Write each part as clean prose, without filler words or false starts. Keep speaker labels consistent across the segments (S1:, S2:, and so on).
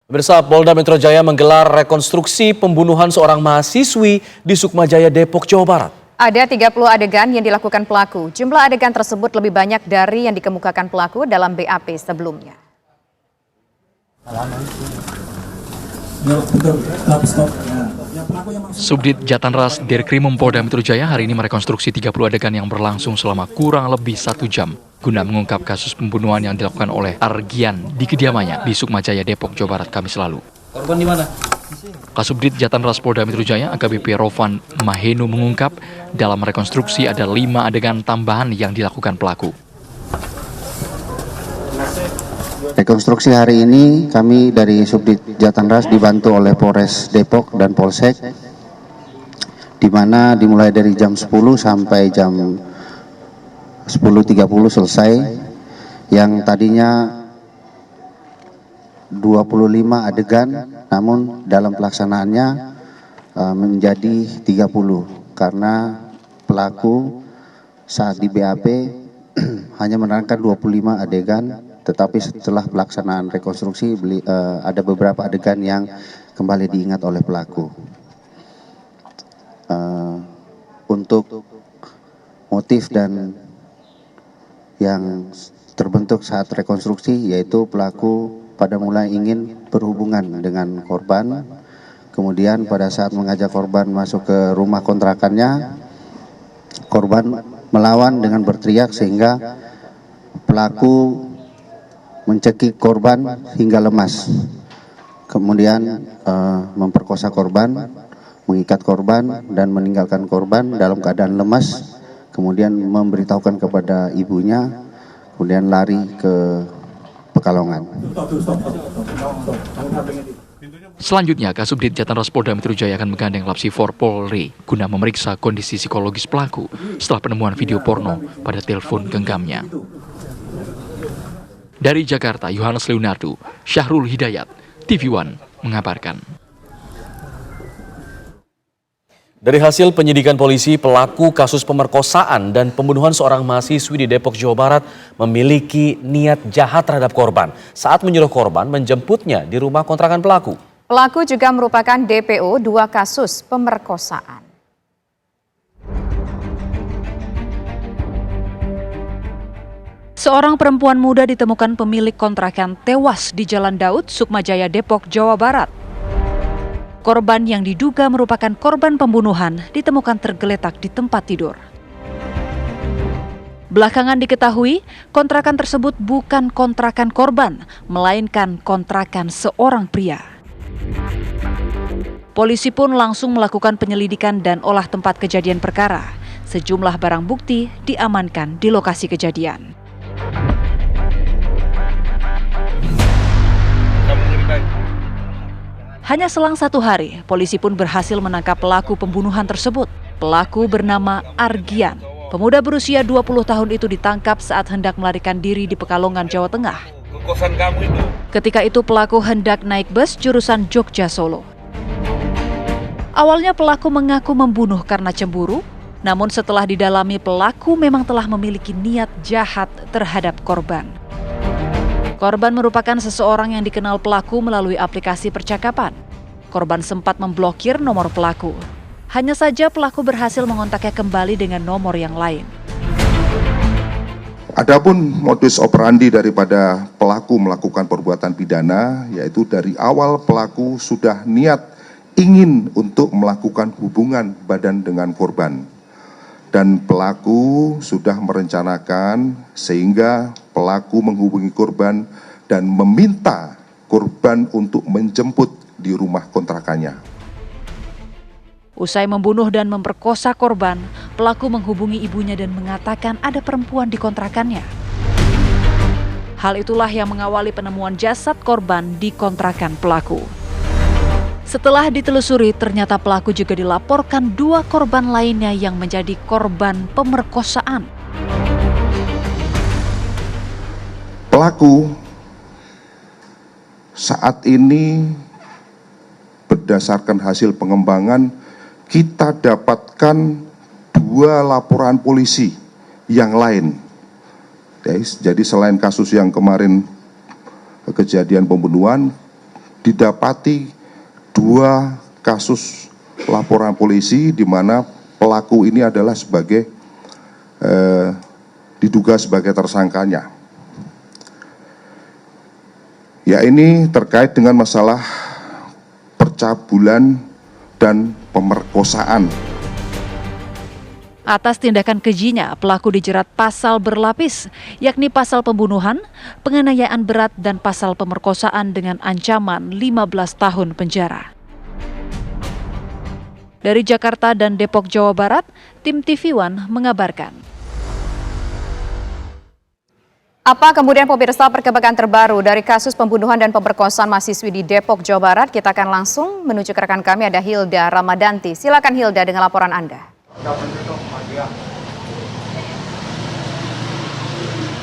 S1: Pemirsa, Polda Metro Jaya menggelar rekonstruksi pembunuhan seorang mahasiswi di Sukmajaya, Depok, Jawa Barat.
S2: Ada 30 adegan yang dilakukan pelaku. Jumlah adegan tersebut lebih banyak dari yang dikemukakan pelaku dalam BAP sebelumnya.
S3: Subdit Jatanras Dirkrimum Polda Metro Jaya hari ini merekonstruksi 30 adegan yang berlangsung selama kurang lebih 1 jam guna mengungkap kasus pembunuhan yang dilakukan oleh Argian di kediamannya di Sukmajaya, Depok, Jawa Barat, Kamis lalu.
S4: Korban di mana?
S3: Kasubdit Jatanras Polda Metro Jaya AKBP Rovan Mahenu mengungkap dalam rekonstruksi ada 5 adegan tambahan yang dilakukan pelaku.
S5: Rekonstruksi hari ini kami dari Subdit Jatanras dibantu oleh Polres Depok dan Polsek, di mana dimulai dari jam 10 sampai jam 10.30 selesai, yang tadinya 25 adegan, namun dalam pelaksanaannya menjadi 30 karena pelaku saat di BAP hanya menerangkan 25 adegan, tetapi setelah pelaksanaan rekonstruksi ada beberapa adegan yang kembali diingat oleh pelaku. Untuk motif dan yang terbentuk saat rekonstruksi, yaitu pelaku pada mulai ingin berhubungan dengan korban, kemudian pada saat mengajak korban masuk ke rumah kontrakannya, korban melawan dengan berteriak sehingga pelaku mencekik korban hingga lemas, kemudian memperkosa korban, mengikat korban dan meninggalkan korban dalam keadaan lemas, kemudian memberitahukan kepada ibunya, kemudian lari ke Pekalongan.
S3: Selanjutnya, Kasubdit Jatanras Polda Metro Jaya akan menggandeng Lapsifor Polri guna memeriksa kondisi psikologis pelaku setelah penemuan video porno pada telepon genggamnya. Dari Jakarta, Yohanes Leonardo, Syahrul Hidayat, TV One mengabarkan.
S1: Dari hasil penyidikan polisi, pelaku kasus pemerkosaan dan pembunuhan seorang mahasiswi di Depok, Jawa Barat memiliki niat jahat terhadap korban saat menyuruh korban menjemputnya di rumah kontrakan pelaku.
S2: Pelaku juga merupakan DPO 2 kasus pemerkosaan.
S6: Seorang perempuan muda ditemukan pemilik kontrakan tewas di Jalan Daud, Sukmajaya, Depok, Jawa Barat. Korban yang diduga merupakan korban pembunuhan ditemukan tergeletak di tempat tidur. Belakangan diketahui, kontrakan tersebut bukan kontrakan korban, melainkan kontrakan seorang pria. Polisi pun langsung melakukan penyelidikan dan olah tempat kejadian perkara. Sejumlah barang bukti diamankan di lokasi kejadian. Hanya selang 1 hari, polisi pun berhasil menangkap pelaku pembunuhan tersebut. Pelaku bernama Argian. Pemuda berusia 20 tahun itu ditangkap saat hendak melarikan diri di Pekalongan, Jawa Tengah. Ketika itu pelaku hendak naik bus jurusan Jogja Solo. Awalnya pelaku mengaku membunuh karena cemburu, namun setelah didalami pelaku memang telah memiliki niat jahat terhadap korban. Korban merupakan seseorang yang dikenal pelaku melalui aplikasi percakapan. Korban sempat memblokir nomor pelaku. Hanya saja pelaku berhasil mengontaknya kembali dengan nomor yang lain.
S7: Adapun modus operandi daripada pelaku melakukan perbuatan pidana, yaitu dari awal pelaku sudah niat ingin untuk melakukan hubungan badan dengan korban. Dan pelaku sudah merencanakan sehingga pelaku menghubungi korban dan meminta korban untuk menjemput di rumah kontrakannya.
S6: Usai membunuh dan memperkosa korban, pelaku menghubungi ibunya dan mengatakan ada perempuan di kontrakannya. Hal itulah yang mengawali penemuan jasad korban di kontrakan pelaku. Setelah ditelusuri, ternyata pelaku juga dilaporkan 2 korban lainnya yang menjadi korban pemerkosaan.
S7: Pelaku saat ini berdasarkan hasil pengembangan kita dapatkan 2 laporan polisi yang lain. Jadi selain kasus yang kemarin kejadian pembunuhan, didapati 2 kasus laporan polisi di mana pelaku ini adalah diduga sebagai tersangkanya. Ya, ini terkait dengan masalah percabulan dan pemerkosaan.
S6: Atas tindakan kejinya, pelaku dijerat pasal berlapis, yakni pasal pembunuhan, penganiayaan berat, dan pasal pemerkosaan dengan ancaman 15 tahun penjara. Dari Jakarta dan Depok, Jawa Barat, tim TV One mengabarkan.
S2: Apa kemudian pemirsa perkembangan terbaru dari kasus pembunuhan dan pemerkosaan mahasiswi di Depok, Jawa Barat? Kita akan langsung menuju ke rekan kami, ada Hilda Ramadanti. Silakan Hilda dengan laporan Anda.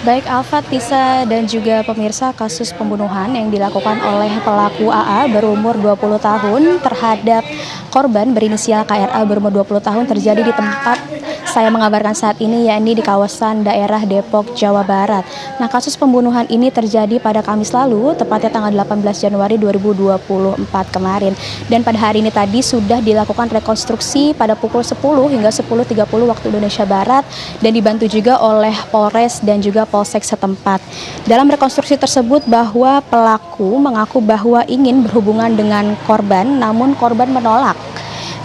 S4: Baik Alfa, Tisa, dan juga pemirsa, kasus pembunuhan yang dilakukan oleh pelaku AA berumur 20 tahun terhadap korban berinisial KRA berumur 20 tahun terjadi di tempat saya mengabarkan saat ini, yakni di kawasan daerah Depok, Jawa Barat. Nah, kasus pembunuhan ini terjadi pada Kamis lalu, tepatnya tanggal 18 Januari 2024 kemarin. Dan pada hari ini tadi sudah dilakukan rekonstruksi pada pukul 10 hingga 10.30 waktu Indonesia Barat dan dibantu juga oleh Polres dan juga Polsek setempat. Dalam rekonstruksi tersebut bahwa pelaku mengaku bahwa ingin berhubungan dengan korban, namun korban menolak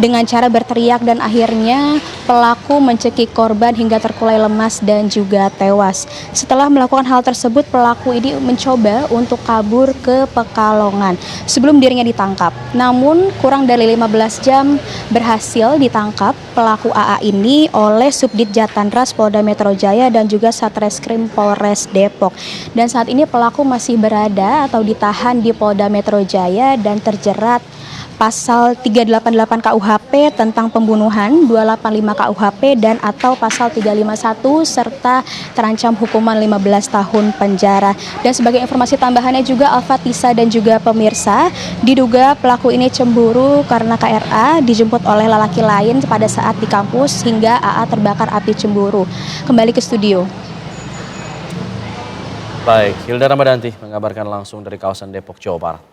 S4: dengan cara berteriak, dan akhirnya pelaku mencekik korban hingga terkulai lemas dan juga tewas. Setelah melakukan hal tersebut, pelaku ini mencoba untuk kabur ke Pekalongan sebelum dirinya ditangkap. Namun kurang dari 15 jam berhasil ditangkap pelaku AA ini oleh Subdit Jatantras Polda Metro Jaya dan juga Satreskrim Polres Depok. Dan saat ini pelaku masih berada atau ditahan di Polda Metro Jaya dan terjerat pasal 388 KUHP tentang pembunuhan, 285 KUHP, dan atau pasal 351 serta terancam hukuman 15 tahun penjara. Dan sebagai informasi tambahannya juga, Alfa, Tisa, dan juga pemirsa, diduga pelaku ini cemburu karena KRA dijemput oleh lelaki lain pada saat di kampus hingga AA terbakar api cemburu. Kembali ke studio.
S1: Baik, Hilda Ramadanti mengabarkan langsung dari kawasan Depok, Jawa Barat.